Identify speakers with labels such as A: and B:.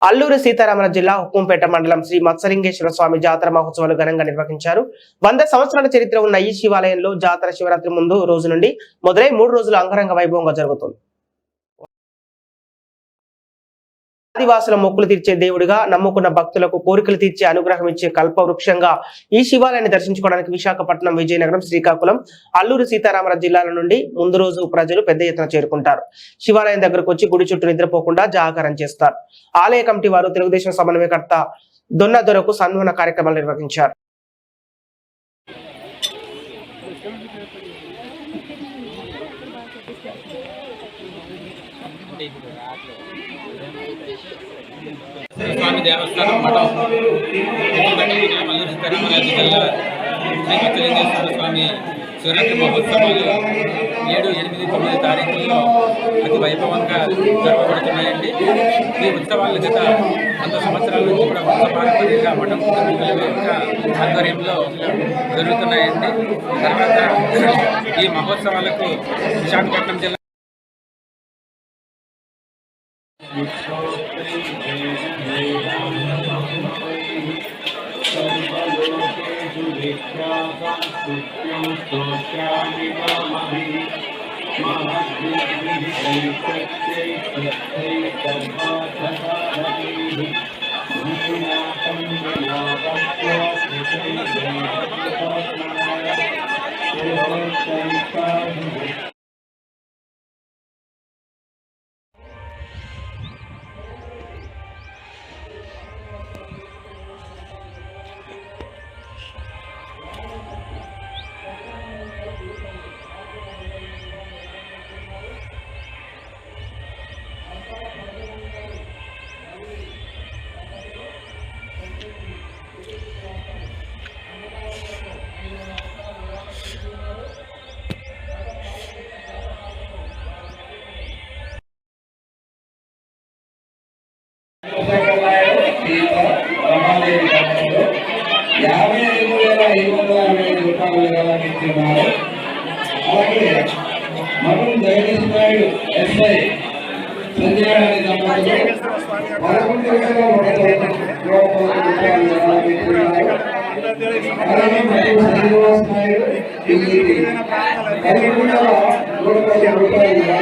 A: అల్లూరు సీతారామరాజు జిల్లా హుకుంపేట మండలం శ్రీ మత్స్యలింగేశ్వర స్వామి జాతర మహోత్సవాలు ఘనంగా నిర్వహించారు. 100 సంవత్సరాల చరిత్ర ఉన్న ఈ శివాలయంలో జాతర శివరాత్రి ముందు రోజు నుండి మొదలై 3 రోజులు అంగరంగ వైభవంగా జరుగుతుంది. ఆదివాసుల మొక్కులు తీర్చే దేవుడిగా నమ్ముకున్న భక్తులకు కోరికలు తీర్చే అనుగ్రహం ఇచ్చే కల్పవృక్షంగా ఈ శివాలయాన్ని దర్శించుకోవడానికి విశాఖపట్నం, విజయనగరం, శ్రీకాకుళం, అల్లూరు సీతారామరాజు జిల్లాల నుండి ముందు రోజు ప్రజలు పెద్ద ఎత్తున చేరుకుంటారు. శివాలయం దగ్గరకు వచ్చి గుడి చుట్టూ నిద్రపోకుండా జాగారం చేస్తారు. ఆలయ కమిటీ వారు తెలుగుదేశం సమన్వయకర్త దొన్న దొరకు సన్మాన కార్యక్రమాలు నిర్వహించారు.
B: స్వామి దేవస్థానం మఠం అల్లూరు సీతారామరాజు జిల్లా శ్రీ మత్స్యలింగేశ్వర స్వామి శివరాత్రి మహోత్సవాలు 7, 8, 9 తారీఖుల్లో అతి వైభవంగా జరపబడుతున్నాయండి. ఈ ఉత్సవాలు గత 100 సంవత్సరాల నుంచి కూడా వంశపారంపర్యంగా మఠం కుటుంబీకుల యొక్క ఆధ్వర్యంలో జరుగుతున్నాయండి. తర్వాత ఈ మహోత్సవాలకు విశాఖపట్నం జిల్లా
C: అలాగే మనం జగదీశ్వరుడు ఎస్ఐ సంజయాన్ని దంపతులు 11,000 రూపాయలు